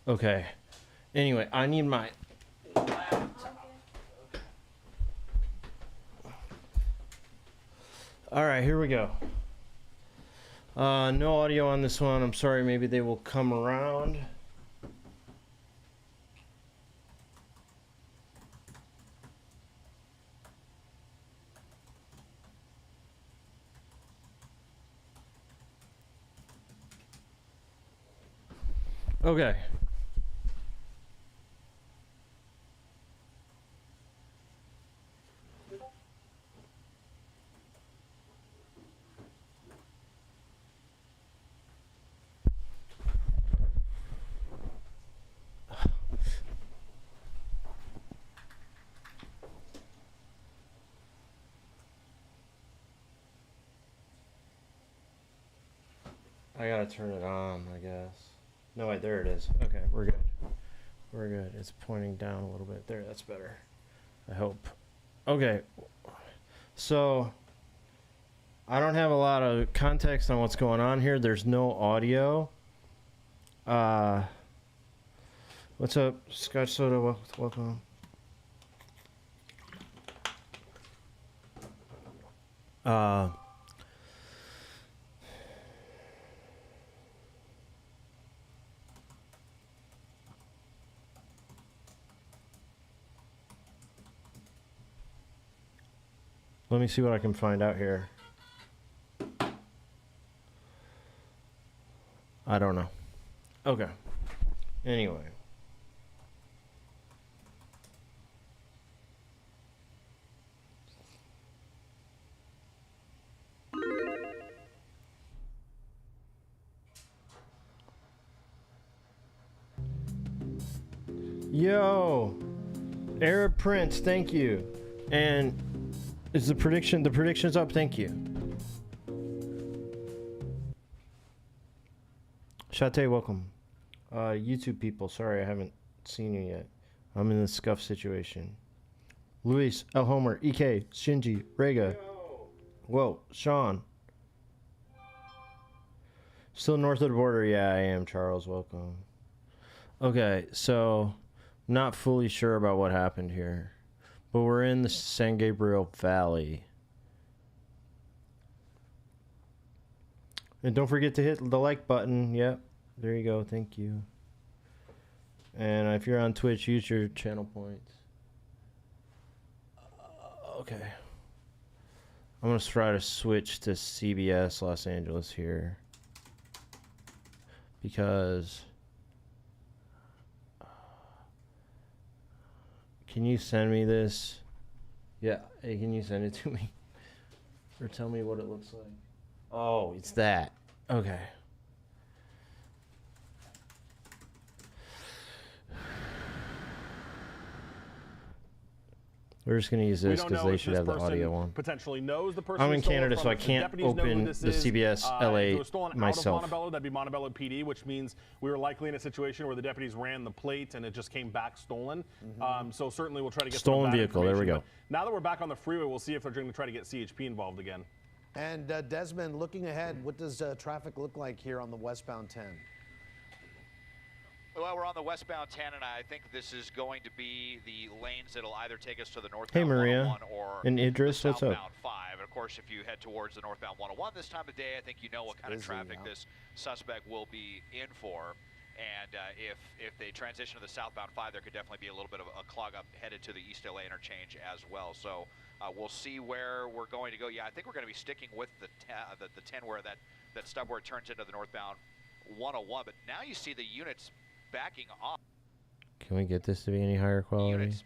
Okay. Anyway, I need my laptop. All right, here we go. No audio on this one. I'm sorry. Maybe they will come around. Okay. I gotta turn it on, I guess. No, wait, there it is. Okay, we're good. We're good. It's pointing down a little bit. There, that's better. I hope. Okay. So, I don't have a lot of context on what's going on here. There's no audio. What's up, Scotch Soda? Welcome. Let me see what I can find out here. I don't know. Okay. Anyway. Yo, Arab Prince, thank you. And is the prediction's up? Thank you. Shate, welcome. YouTube people, sorry I haven't seen you yet. I'm in the scuff situation. Luis, El Homer, EK, Shinji, Rega. Yo. Whoa, Sean. Still north of the border? Yeah, I am, Charles, welcome. Okay, so not fully sure about what happened here. But we're in the San Gabriel Valley. And don't forget to hit the like button. Yep. There you go. Thank you. And if you're on Twitch, use your channel points. Okay. I'm going to try to switch to CBS Los Angeles here. Because... Can you send me this? Yeah, hey, can you send it to me? Or tell me what it looks like? Oh, it's that. Okay. We're just going to use this because they should have the audio one. Potentially knows the person. I'm in Canada, so I can't open the CBS LA myself. Out of Montebello, that'd be Montebello PD, which means we were likely in a situation where the deputies ran the plate and it just came back stolen. So certainly we'll try to get stolen vehicle. There we go. But now that we're back on the freeway, we'll see if they're going to try to get CHP involved again. And Desmond, looking ahead, what does traffic look like here on the westbound 10? Well, we're on the westbound 10, and I think this is going to be the lanes that'll either take us to the northbound Hey, Maria. 101 or and Idris, the what's up? southbound 5. And of course, if you head towards the northbound 101 this time of day, I think you know what kind of traffic this suspect will be in for. And if they transition to the southbound 5, there could definitely be a little bit of a clog up headed to the East LA interchange as well. So we'll see where we're going to go. Yeah, I think we're going to be sticking with the 10 where that stub where it turns into the northbound 101. But now you see the units backing off. Can we get this to be any higher quality? Units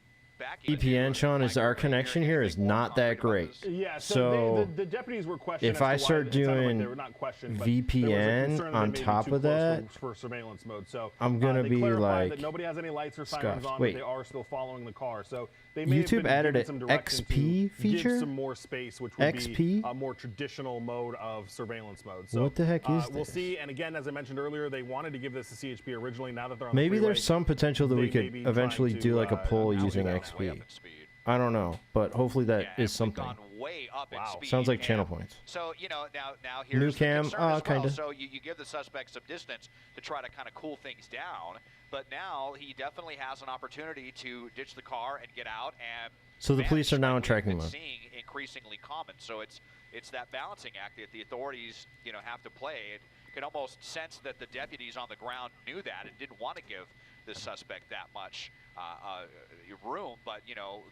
VPN, Sean, is our connection here is not that great. Yeah, so the deputies were questioned. If I start doing VPN on top of that, for surveillance mode, so I'm gonna be like, that nobody has any lights or sirens on, wait, but they are still following the car. So they may YouTube added an XP feature, give some more space, which would be a more traditional mode of surveillance mode. So what the heck is this? We'll see. And again, as I mentioned earlier, they wanted to give this to CHP originally. Now that they're on maybe the freeway, there's some potential that we could eventually do like a poll using XP. I don't know, but hopefully that is something. Way up in speed, sounds like channel points. So now here's new cam, the concern as well. kind of. So you give the suspect some distance to try to kind of cool things down. but now he definitely has an opportunity to ditch the car and get out and. So the police are now in we've tracking been mode. Seeing increasingly common, so it's that balancing act that the authorities, have to play. It can almost sense that the deputies on the ground knew that and didn't want to give the suspect that much room, but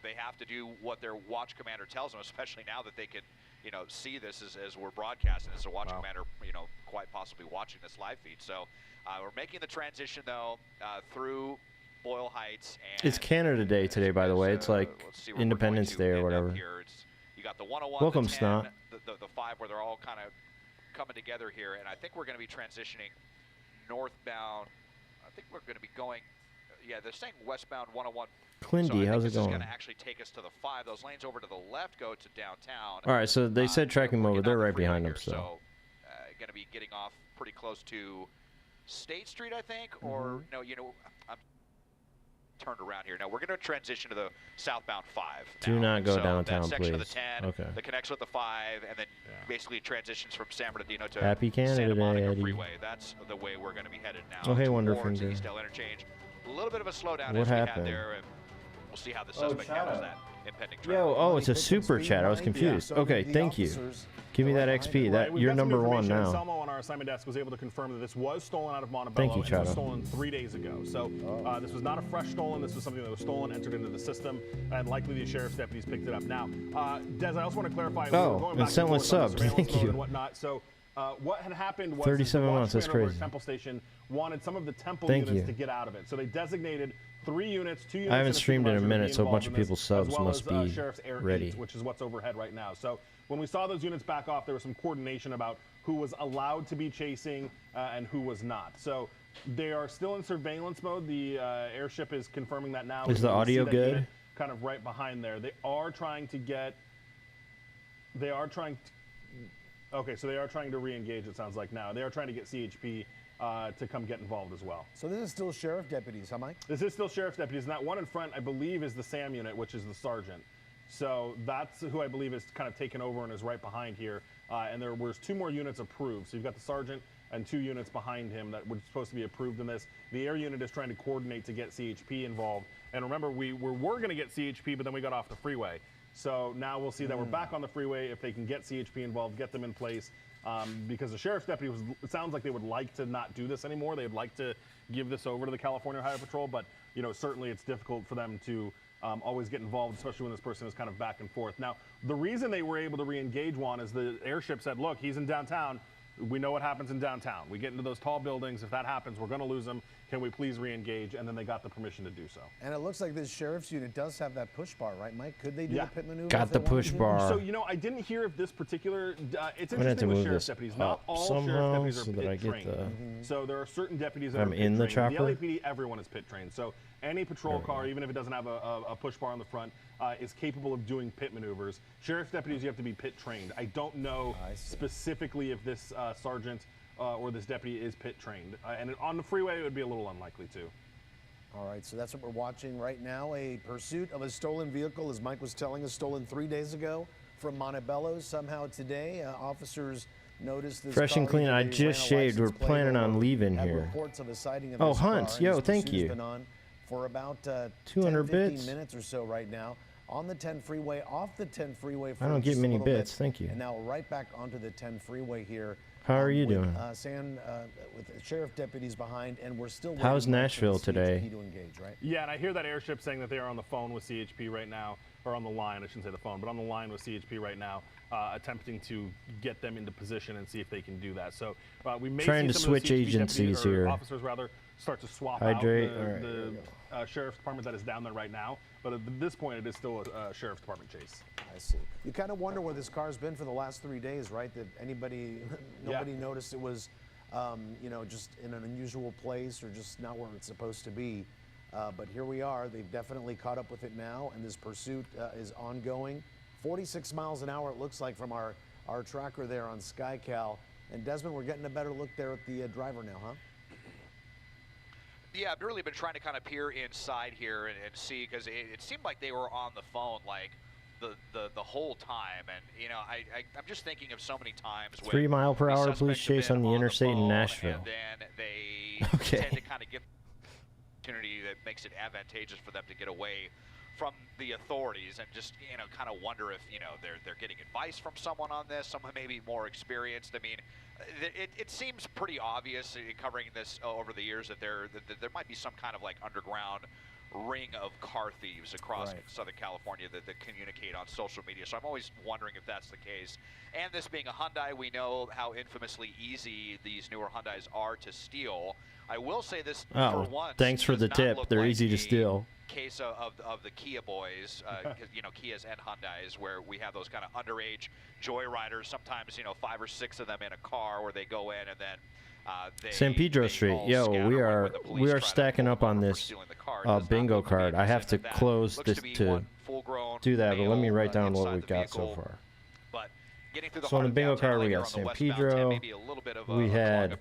they have to do what their watch commander tells them, especially now that they can see this as we're broadcasting as a watch commander, quite possibly watching this live feed. So we're making the transition though through Boyle Heights. And It's Canada Day today, by the way. It's like Independence Day or whatever. You got the 101, Welcome, the 10, Snot. the 5, where they're all kind of coming together here, and I think we're going to be transitioning northbound. I think we're going to be going. Yeah, they're saying westbound 101. Clindy, so how's it this going? is going to actually take us to the 5. Those lanes over to the left go to downtown. All right, so they said tracking we're mode. getting They're on the right behind freeway them, here, so. Going to be getting off pretty close to State Street, I think, or no, I'm turned around here. No, we're going to transition to the southbound 5. Do now. not go so downtown, that section please. of the 10 Okay. that connects with the 5, and then basically transitions from San Bernardino to Happy Canada Santa Day, Monica Eddie. Freeway. That's the way we're going to be headed now. Oh, hey, towards Wonderfinger. Eastdale Interchange. A little bit of a slowdown What as we happened? had there, and we'll see how the suspect handles that impending traffic. Yo, oh, it's a super chat. I was confused. Okay, thank you. Give me that XP. That We've you're got some number 1 information. now. Selmo on our assignment desk was able to confirm that this was stolen out of Montebello. Thank you, and it was Chado. stolen 3 days ago. So this was not a fresh stolen. This was something that was stolen, entered into the system, and likely the sheriff's deputies picked it up. Now, Des, I also want to clarify. Oh, we were going and back sent with forth on the subs. surveillance Thank mode you. And whatnot. So what had happened was 37 the months, that's watchman over at crazy. Temple Station wanted some of the Temple Thank units you. to get out of it. So they designated 3 units, 2 units. I haven't and streamed in a supervisor to be minute, so a bunch involved of in this, people's subs as well must as, be Sheriff's Air ready. 8, which is what's overhead right now. So when we saw those units back off, there was some coordination about who was allowed to be chasing and who was not. So they are still in surveillance mode. The airship is confirming that now. Is the You can see audio that good? unit kind of right behind there. They are trying to get. They are trying. Okay, so they are trying to re-engage. It sounds like now they are trying to get CHP to come get involved as well. So this is still sheriff deputies, huh, Mike? This is still sheriff's deputies, and that one in front, I believe, is the SAM unit, which is the sergeant. So that's who I believe is kind of taken over and is right behind here. And there was 2 more units approved. So you've got the sergeant and 2 units behind him that were supposed to be approved in this. The air unit is trying to coordinate to get CHP involved. And remember, we were going to get CHP, but then we got off the freeway. So now we'll see that we're back on the freeway. If they can get CHP involved, get them in place. Because the sheriff's deputy it sounds like they would like to not do this anymore. They'd like to give this over to the California Highway Patrol, but certainly it's difficult for them to always get involved, especially when this person is kind of back and forth. Now, the reason they were able to re-engage Juan is the airship said, look, he's in downtown. We know what happens in downtown. We get into those tall buildings. If that happens, we're going to lose him. Can we please re-engage? And then they got the permission to do so. And it looks like this sheriff's unit does have that push bar, right, Mike? Could they do Yeah. the pit maneuver? Got if the they wanted push to? bar. So, I didn't hear if this particular, it's I'm gonna have to interesting with move sheriff's this deputies. Not up all somehow sheriff's deputies are so that I pit get trained. So there are certain deputies that I'm are pit in the trained. chopper? The LAPD, everyone is pit trained. So any patrol car, even if it doesn't have a push bar on the front, is capable of doing pit maneuvers. Sheriff's deputies, you have to be pit trained. I don't know specifically if this sergeant or this deputy is pit trained. And on the freeway, it would be a little unlikely too. All right, so that's what we're watching right now. A pursuit of a stolen vehicle, as Mike was telling us, stolen 3 days ago from Montebello. Somehow today, officers noticed this Fresh and car, clean. either I they just ran a shaved. We're license plate planning or on leaving had here. reports of a sighting of Oh, this car, Hunt, and yo, this thank pursuit's you. been on for about 200 10, 15 bits. minutes or so right now. On the 10 freeway, off the 10 freeway. For I don't get just a many little bit, bits, thank you. And now right back onto the 10 freeway here. How are you with, doing? with the sheriff deputies behind, and we're still. How's waiting, Mike, for the Nashville today? CHP to engage, right? Yeah, and I hear that airship saying that they are on the phone with CHP right now, or on the line, I shouldn't say the phone, but on the line with CHP right now, attempting to get them into position and see if they can do that. So we may Trying see to some of the switch CHP agencies deputies, or here. officers rather, start to swap Hydrate, out all right, the sheriff's department that is down there right now. But at this point, it is still a sheriff's department chase. I see. You kind of wonder where this car's been for the last 3 days, right? That nobody noticed it was, just in an unusual place or just not where it's supposed to be. But here we are. They've definitely caught up with it now, and this pursuit is ongoing. 46 miles an hour, it looks like, from our tracker there on SkyCal. And Desmond, we're getting a better look there at the driver now, huh? Yeah, I've really been trying to kind of peer inside here and see, because it seemed like they were on the phone like the whole time. And I'm just thinking of so many times when 3 mile per these hour suspects police have chase been on the interstate in phone, Nashville. and then they Okay. tend to kind of get opportunity that makes it advantageous for them to get away from the authorities, and just kind of wonder if they're getting advice from someone on this, someone maybe more experienced. I mean, it seems pretty obvious covering this over the years that there might be some kind of like underground ring of car thieves across Southern California that communicate on social media. So I'm always wondering if that's the case. And this being a Hyundai, we know how infamously easy these newer Hyundais are to steal. I will say this for once. Thanks for the tip. They're easy to steal. Case of the Kia boys, Kias and Hyundais, where we have those kind of underage joyriders, sometimes 5 or 6 of them in a car, where they go in and then San Pedro Street. Yo, we are stacking up on this bingo card. I have to close this to do that, but let me write down what we've got so far. So on the bingo card, we got San Pedro. We had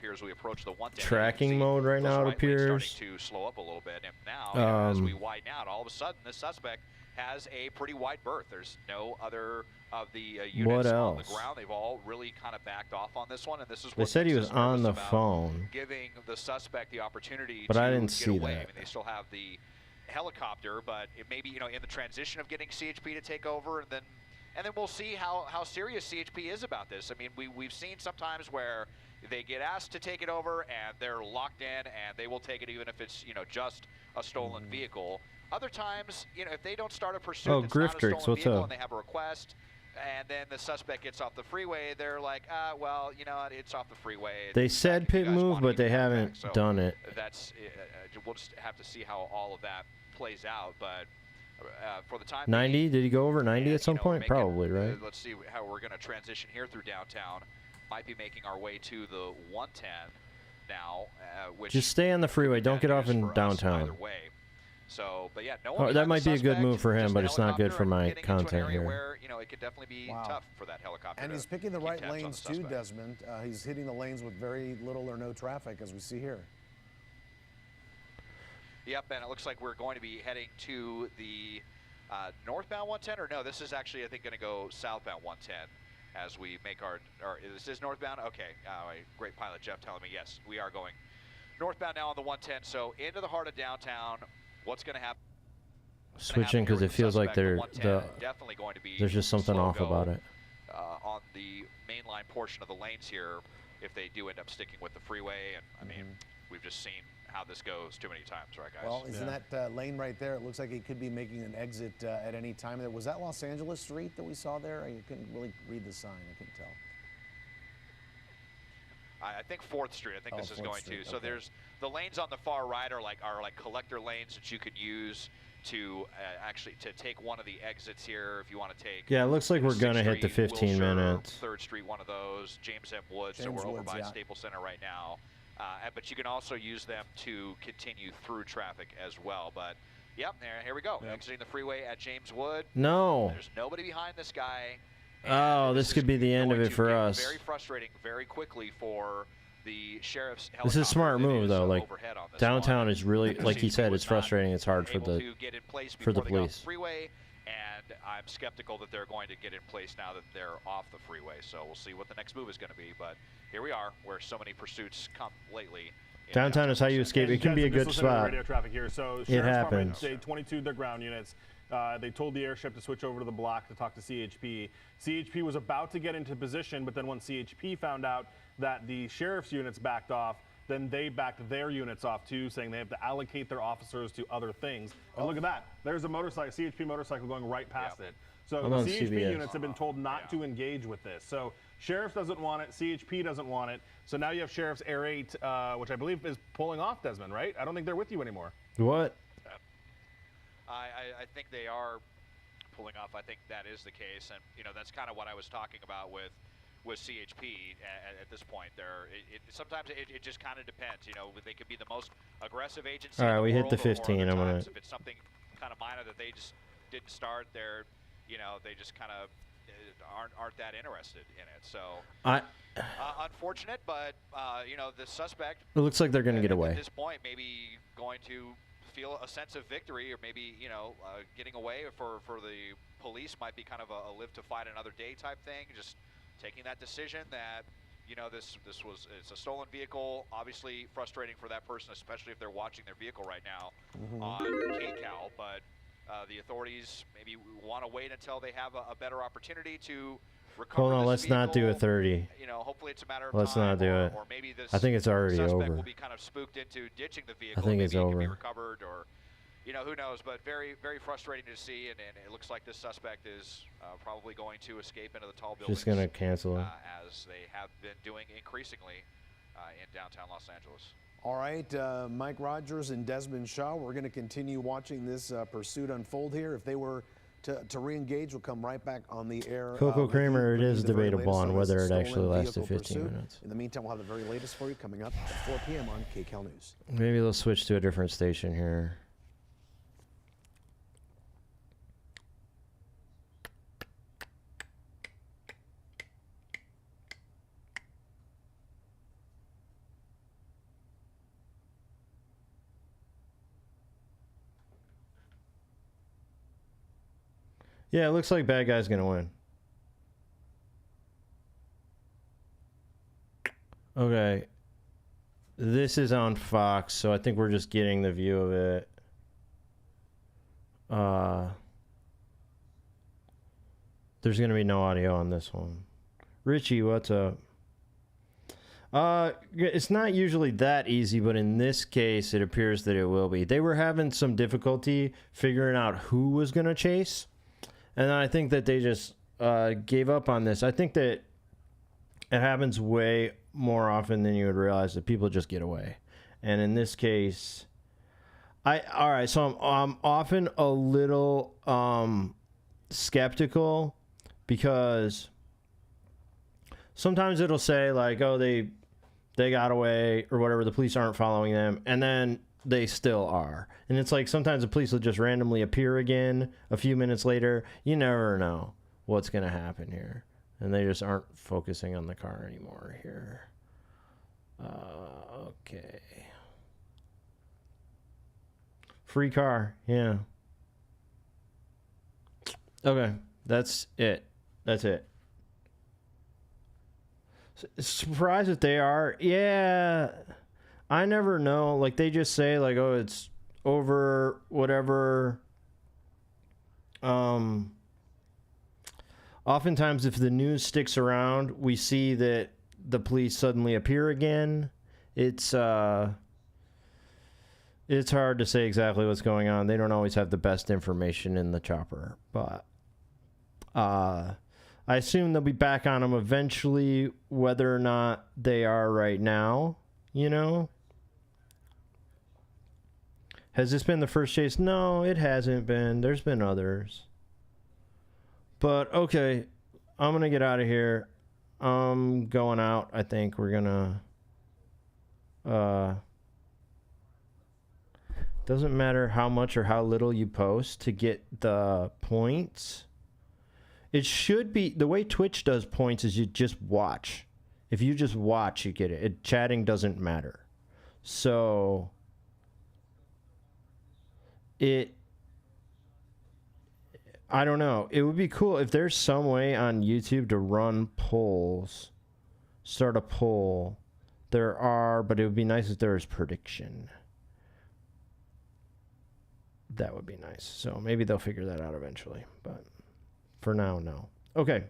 tracking mode right now, it appears. To slow up a little bit, and now as we widen out, all of a sudden the suspect has a pretty wide berth. There's no other of the units on the ground. They've all really kind of backed off on this one, and this is what they said he was on the phone, giving the suspect the opportunity but to I didn't get see away. that. I mean, they still have the helicopter, but it may be in the transition of getting CHP to take over, and then we'll see how serious CHP is about this. I mean, we've seen sometimes where they get asked to take it over and they're locked in and they will take it even if it's just a stolen vehicle. Other times, if they don't start a pursuit, it's not a stolen vehicle, and they have a request, and then the suspect gets off the freeway, they're like, well, it's off the freeway. They said pit move, but they haven't done it. That's we'll just have to see how all of that plays out, but. For the time 90? being, did he go over 90 at some point? Probably, right? Let's see how we're going to transition here through downtown. Might be making our way to the 110 now. Which just stay on the freeway. Don't get off in downtown. Either way. So, but yeah, no one that might be a good move for him, but it's not good for my content here. Where, it could definitely be tough for that helicopter. And he's picking the right lanes too, Desmond. He's hitting the lanes with very little or no traffic, as we see here. Yep, and it looks like we're going to be heading to the northbound 110, or no, this is actually, I think, going to go southbound 110 as we make our this is northbound? Okay, great pilot Jeff telling me, yes, we are going northbound now on the 110, so into the heart of downtown. What's going to happen? Switching because it feels like definitely going to be there's just something off about it. On the mainline portion of the lanes here, if they do end up sticking with the freeway, and I mean, we've just seen how this goes too many times, right, guys? Well, isn't that lane right there? It looks like he could be making an exit at any time. Was that Los Angeles Street that we saw there? I couldn't really read the sign. I couldn't tell. I think 4th Street. I think this is going to. So there's the lanes on the far right are like collector lanes that you can use to actually take one of the exits here if you want to take. Yeah, it looks like we're gonna hit the 15 minutes. 3rd Street, one of those. James M. Woods. So we're over by Staples Center right now. But you can also use them to continue through traffic as well. But, yep, here we go. Exiting the freeway at James Wood. No. There's nobody behind this guy. Oh, this could be the end of it for us. Very frustrating very quickly for the sheriff's helicopter. This is a smart move, though. Like, downtown is really, like he said, it's frustrating. It's hard for the police. Freeway, and I'm skeptical that they're going to get in place now that they're off the freeway. So we'll see what the next move is going to be. But here we are, where so many pursuits come lately. Downtown is how you escape. It can be a good spot. Radio traffic here. So it happens. They 22 their ground units. They told the airship to switch over to the block to talk to CHP. CHP was about to get into position, but then when CHP found out that the sheriff's units backed off, then they backed their units off too, saying they have to allocate their officers to other things. And look at that. There's a motorcycle, CHP motorcycle going right past it. So the CHP units have been told not to engage with this. So Sheriff doesn't want it, CHP doesn't want it. So now you have Sheriff's Air 8, which I believe is pulling off, Desmond, right? I don't think they're with you anymore. What? I think they are pulling off. I think that is the case. And, that's kind of what I was talking about with CHP at this point. Sometimes it just kind of depends. They could be the most aggressive agency. All right, we hit the 15. I'm gonna. If it's something kind of minor that they just didn't start, they just kind of aren't that interested in it. So unfortunate, but the suspect. It looks like they're going to get away at this point. Maybe going to feel a sense of victory, or maybe getting away for the police might be kind of a live to fight another day type thing. Just taking that decision that you know, it's a stolen vehicle. Obviously frustrating for that person, especially if they're watching their vehicle right now on KCAL. But the authorities maybe want to wait until they have a better opportunity to recover. Hold on, this let's vehicle. not do a 30. You know, hopefully it's a matter of Let's time. not do it. Or maybe this I think it's already suspect over. will be kind of spooked into ditching the vehicle. I think maybe it's it over. can be recovered, or you know, who knows? But very, very frustrating to see, and it looks like this suspect is probably going to escape into the tall buildings. Just gonna cancel it. As they have been doing increasingly in downtown Los Angeles. All right, Mike Rogers and Desmond Shaw, we're going to continue watching this pursuit unfold here. If they were to re-engage, we'll come right back on the air. Coco Kramer, it is the very debatable latest on this whether it stolen actually lasted vehicle 15 pursuit. minutes. In the meantime, we'll have the very latest for you coming up at 4 p.m. on KCAL News. Maybe they'll switch to a different station here. Yeah, it looks like bad guy's gonna win. Okay. This is on Fox, so I think we're just getting the view of it. There's gonna be no audio on this one. Richie, what's up? It's not usually that easy, but in this case, it appears that it will be. They were having some difficulty figuring out who was gonna chase. And I think that they just gave up on this. I think that it happens way more often than you would realize, that people just get away. And in this case, all right, so I'm often a little skeptical, because sometimes it'll say like, oh, they got away or whatever, the police aren't following them, and then they still are. And it's like sometimes the police will just randomly appear again a few minutes later. You never know what's going to happen here. And they just aren't focusing on the car anymore here. Okay. Free car, yeah. Okay, that's it. That's it. Surprised if they are. Yeah. I never know. Like, they just say, like, oh, it's over, whatever. Oftentimes, if the news sticks around, we see that the police suddenly appear again. It's hard to say exactly what's going on. They don't always have the best information in the chopper. But I assume they'll be back on them eventually, whether or not they are right now, you know? Has this been the first chase? No, it hasn't been. There's been others. But, okay, I'm going to get out of here. I'm going out. I think we're going to... doesn't matter how much or how little you post to get the points. It should be... The way Twitch does points is you just watch. If you just watch, you get it. Chatting doesn't matter. So... I don't know. It would be cool if there's some way on YouTube to run polls, start a poll. There are, but it would be nice if there was prediction. That would be nice. So maybe they'll figure that out eventually, but for now, no. Okay.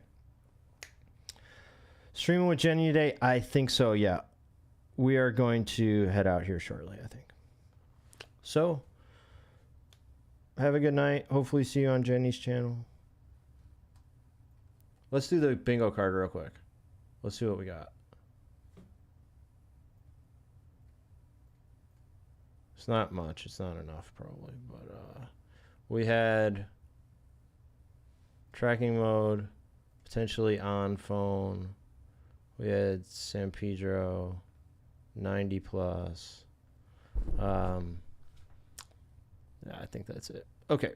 Streaming with Jenny today? I think so, yeah. We are going to head out here shortly, I think. So... have a good night. Hopefully see you on Jenny's channel. Let's do the bingo card real quick. Let's see what we got. It's not much. It's not enough probably. But we had tracking mode, potentially on phone. We had San Pedro, 90 plus. I think that's it. Okay.